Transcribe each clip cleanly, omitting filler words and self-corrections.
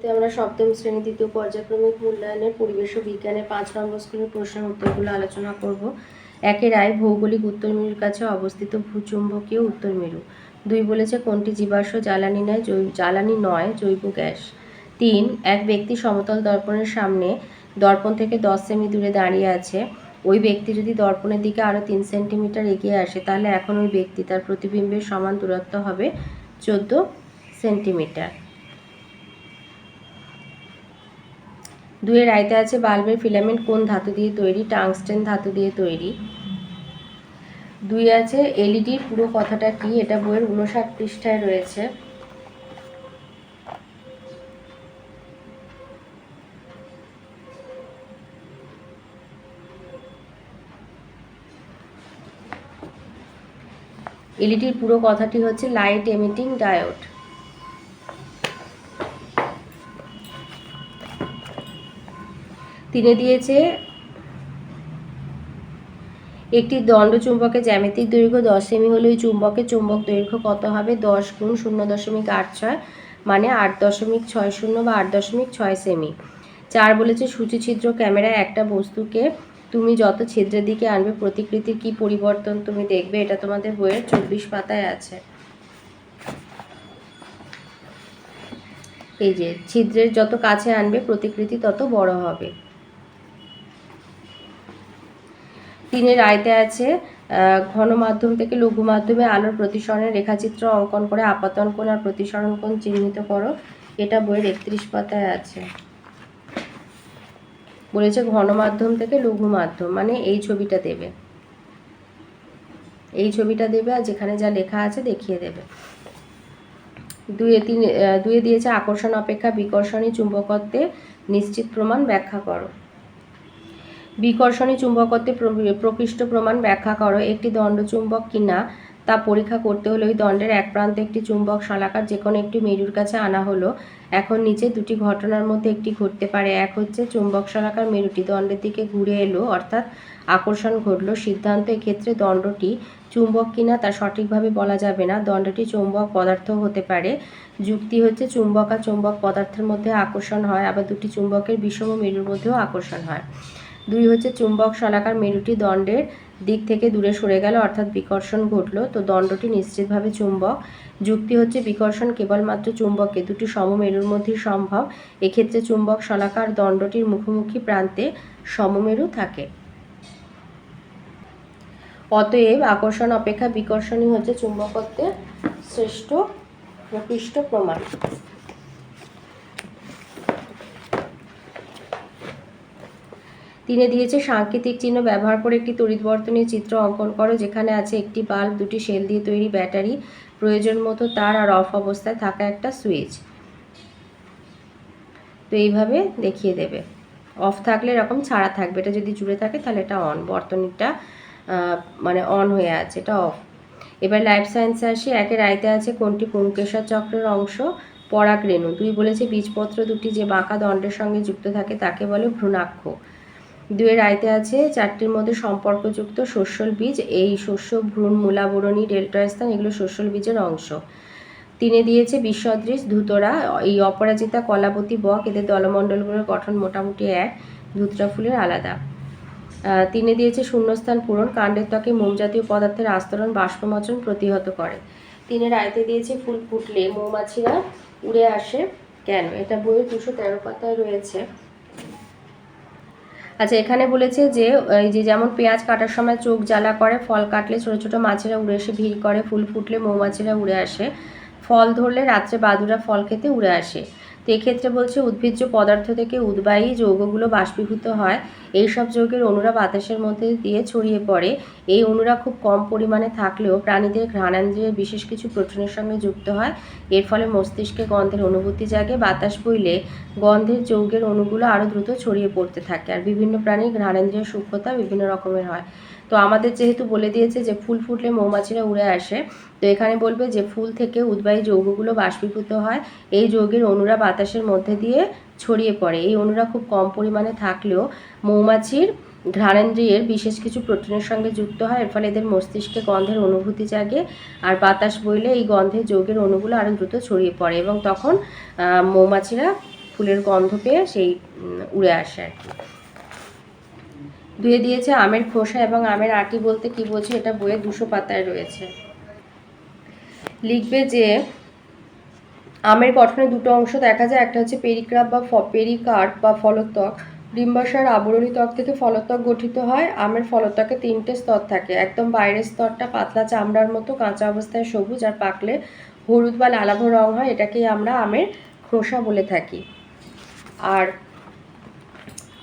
মুহূর্তে আমরা সপ্তম শ্রেণী দ্বিতীয় পর্যায়ক্রমিক মূল্যায়নের পরিবেশ ও বিজ্ঞানের 5 নম্বর স্কুলের প্রশ্নের উত্তরগুলো আলোচনা করব। 1 রায় ভৌগোলিক উত্তর মেরুর কাছে অবস্থিত ভূচুম্বকীয় উত্তর মেরু। 2 বলেছে কোনটি জীবাশ্ম জ্বালানি নয় জৈব গ্যাস। 3 এক ব্যক্তি সমতল দর্পণের সামনে দর্পণ থেকে 10 সেমি দূরে দাঁড়িয়ে আছে। ওই ব্যক্তি যদি দর্পণের দিকে আরও 3 সেন্টিমিটার এগিয়ে আসে তাহলে এখন ওই ব্যক্তি তার প্রতিবিম্বের সমান দূরত্ব হবে 14 সেন্টিমিটার। 2 রায়তে আছে বাল্বের ফিলামেন্ট কোন ধাতু দিয়ে তৈরি? টাংস্টেন ধাতু দিয়ে তৈরি। 2 আছে এলইডির পুরো কথাটা কি? এটা বইয়ের 59 পৃষ্ঠায় রয়েছে। এলইডির পুরো কথাটি হচ্ছে লাইট এমিটিং ডায়োড। তিনি দিয়েছে একটি দণ্ড চুম্বকের জ্যামিতিক দৈর্ঘ্য 10 সেমি হলে ওই চুম্বকের চৌম্বক দৈর্ঘ্য কত হবে? 10 গুণ 0.86 মানে 8.60 বা 8.6 সেমি। 4 বলেছে সূচিছিদ্র ক্যামেরায় একটা বস্তুকে তুমি যত ছিদ্রের দিকে আনবে প্রতিকৃতির কি পরিবর্তন তুমি দেখবে? এটা তোমাদের বইয়ের 24 পাতায় আছে। এই যে ছিদ্রের যত কাছে আনবে প্রতিকৃতি তত বড় হবে। 3 রায়তে আছে ঘন মাধ্যম থেকে লঘু মাধ্যমে আলোর প্রতিসরণের রেখাচিত্র অঙ্কন করে আপাতন কোণ আর প্রতিসরণ কোণ চিহ্নিত করো। এটা বইয়ের 31 পাতায় আছে। বলেছে ঘন মাধ্যম থেকে লঘু মাধ্যম মানে এই ছবিটা দেবে, এই ছবিটা দেবে আর যেখানে যা লেখা আছে দেখিয়ে দেবে। 2 দিয়েছে আকর্ষণ অপেক্ষা বিকর্ষণী চুম্বকত্বে নিশ্চিত প্রমাণ ব্যাখ্যা করো। বিকর্ষণী চুম্বকত্বে প্রকৃষ্ট প্রমাণ ব্যাখ্যা করো। একটি দণ্ডচুম্বক কিনা তা পরীক্ষা করতে হলে ওই দণ্ডের এক প্রান্তে একটি চুম্বক শলাকার যে কোনো একটি মেরুর কাছে আনা হলো। এখন নিচে দুটি ঘটনার মধ্যে একটি ঘটতে পারে। এক হচ্ছে চুম্বক শলাকার মেরুটি দণ্ডের দিকে ঘুরে এলো অর্থাৎ আকর্ষণ ঘটলো। সিদ্ধান্ত এক্ষেত্রে দণ্ডটি চুম্বক কিনা তা সঠিকভাবে বলা যাবে না, দণ্ডটি চৌম্বক পদার্থ হতে পারে। যুক্তি হচ্ছে চুম্বক আর চৌম্বক পদার্থের মধ্যে আকর্ষণ হয়, আবার দুটি চুম্বকের বিষম মেরুর মধ্যেও আকর্ষণ হয়। 2 হচ্ছে চুম্বক শলাকার মেরুটি দণ্ডের দিক থেকে দূরে সরে গেল অর্থাৎ বিকর্ষণ ঘটলো, তো দণ্ডটি নিশ্চিতভাবে চুম্বক। যুক্তি হচ্ছে বিকর্ষণ কেবলমাত্র চুম্বকে দুটি সমমেরুর মধ্যেই সম্ভব, এক্ষেত্রে চুম্বক শলাকার দণ্ডটির মুখোমুখি প্রান্তে সমমেরু থাকে। অতএব আকর্ষণ অপেক্ষা বিকর্ষণই হচ্ছে চুম্বকত্বের শ্রেষ্ঠ প্রকৃষ্ট প্রমাণ। তিনি দিয়েছে সাংকেতিক চিহ্ন ব্যবহার করে একটি তড়িৎবর্তনীয় চিত্র অঙ্কন করো যেখানে আছে একটি বাল্ব, দুটি সেল দিয়ে তৈরি ব্যাটারি, প্রয়োজন মতো তার আর অফ অবস্থায় থাকা একটা সুইচ। তো এইভাবে দেখিয়ে দেবে। অফ থাকলে এরকম ছাড়া থাকবে, এটা যদি জুড়ে থাকে তাহলে এটা অন, বর্তনীটা মানে অন হয়ে আছে, এটা অফ। এবার লাইফ সায়েন্সে আসি। 1 রায়তে আছে কোনটি পুংকেশর চক্রের অংশ? পরাগ রেণু। 2 বলেছে বীজপত্র দুটি যে বাঁকা দণ্ডের সঙ্গে যুক্ত থাকে তাকে বলে ভ্রূণাক্ষ। 2 রায়তে আছে 4টির মধ্যে সম্পর্কযুক্ত শস্যল বীজ, এই শস্য ভ্রূণ মূলাবরণী ডেল্টয়েড এগুলো শস্যল বীজের অংশ। 3 দিয়েছে বিসদৃশ ধুতরা, এই অপরাজিতা কলাবতী বক এদের দলমণ্ডলগুলোর গঠন মোটামুটি এক, ধুতরা ফুলের আলাদা। 3 দিয়েছে শূন্যস্থান পূরণ, কাণ্ডের ত্বকে মোম জাতীয় পদার্থের আস্তরণ বাষ্পমোচন প্রতিহত করে। 3 রায়তে দিয়েছে ফুল ফুটলে মৌমাছিরা উড়ে আসে কেন? এটা বইয়ের 213 পাতায় রয়েছে। আচ্ছা, এখানে বলেছে যে এই যে যেমন পেঁয়াজ কাটার সময় চোখ জ্বালা করে, ফল কাটলে ছোটো ছোটো মাছেরা উড়ে এসে ভিড় করে, ফুল ফুটলে মৌমাছিরা উড়ে আসে, ফল ধরলে রাত্রে বাদুড়া ফল খেতে উড়ে আসে। তো এক্ষেত্রে বলছে উদ্ভিজ্জ পদার্থ থেকে উদ্বায়ী যৌগগুলো বাষ্পীভূত হয়, এইসব যৌগের অণুরা বাতাসের মধ্যে দিয়ে ছড়িয়ে পড়ে। এই অণুরা খুব কম পরিমাণে থাকলেও প্রাণীদের ঘ্রাণেন্দ্রিয়ের বিশেষ কিছু প্রোটিনের সঙ্গে যুক্ত হয়, এর ফলে মস্তিষ্কে গন্ধের অনুভূতি জাগে, বাতাস বইলে গন্ধের যৌগের অণুগুলো আরও দ্রুত ছড়িয়ে পড়তে থাকে, আর বিভিন্ন প্রাণীর ঘ্রাণেন্দ্রিয়ের সূক্ষ্মতা বিভিন্ন রকমের হয়। তো আমাদের যেহেতু বলে দিয়েছে যে ফুল ফুটলে মৌমাছিরা উড়ে আসে, তো এখানে বলবে যে ফুল থেকে উদ্বায়ী যৌগগুলো বাষ্পীভূত হয়, এই যৌগের অণুরা বাতাসের মধ্যে দিয়ে ছড়িয়ে পড়ে, এই অণুরা খুব কম পরিমাণে থাকলেও মৌমাছির ঘ্রাণেন্দ্রিয়ের বিশেষ কিছু প্রোটিনের সঙ্গে যুক্ত হয়, এর ফলে এদের মস্তিষ্কে গন্ধের অনুভূতি জাগে, আর বাতাস বইলে এই গন্ধের যৌগের অণুগুলো আরও দ্রুত ছড়িয়ে পড়ে এবং তখন মৌমাছিরা ফুলের গন্ধ পেয়ে সেই উড়ে আসে আর কি। 2 দিয়েছে আমের খোসা এবং আমের আটি বলতে কি বোঝে, এটা বইয়ে 200 পাতায় রয়েছে। লিখবে যে আমের গঠনে দুটো অংশ দেখা যায়, একটা হচ্ছে পেরিকার্প বা ফলত্বক। ডিম্বাশয়ের আবরণী ত্বক থেকে ফলত্বক গঠিত হয়। আমের ফলত্বকে 3টে স্তর থাকে। একদম বাইরের স্তরটা পাতলা চামড়ার মতো, কাঁচা অবস্থায় সবুজ, আর পাকলে হলুদ বা লালাভ রং হয়, এটাকেই আমরা আমের খোসা বলে থাকি। আর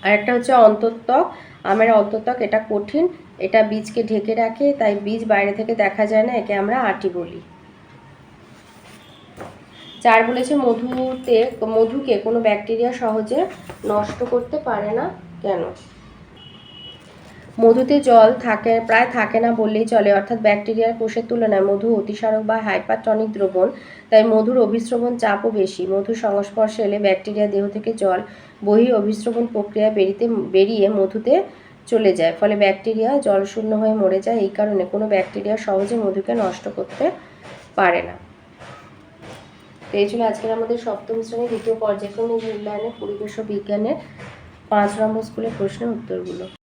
আরেকটা হচ্ছে অন্তঃত্বক। আমের অন্তঃত্বক এটা কঠিন, এটা বীজকে ঢেকে রাখে, তাই বীজ বাইরে থেকে দেখা যায় না, একে আমরা আটি বলি। 4 বলেছে মধুকে কোনো ব্যাকটেরিয়া সহজে নষ্ট করতে পারে না, কেন? মধুতে জল প্রায় থাকে না বললেই চলে, অর্থাৎ ব্যাকটেরিয়ার কোষের তুলনায় মধু অতিসারক বা হাইপারটনিক দ্রবণ, তাই মধুর অভিস্রবণ চাপও বেশি। মধুর সংস্পর্শে এলে ব্যাকটেরিয়া দেহ থেকে জল অভিস্রবণ প্রক্রিয়া বেরিয়ে মধুতে চলে যায়, ফলে ব্যাকটেরিয়া জলশূন্য হয়ে মরে যায়। এই কারণে কোনো ব্যাকটেরিয়া সহজে মধুকে নষ্ট করতে পারে না। তো এই ছিল আজকের আমাদের সপ্তম শ্রেণীর দ্বিতীয় পর্যায়ক্রমিক মূল্যায়নের পরিবেশ ও বিজ্ঞানের 5 নম্বর স্কুলের প্রশ্নের উত্তরগুলো।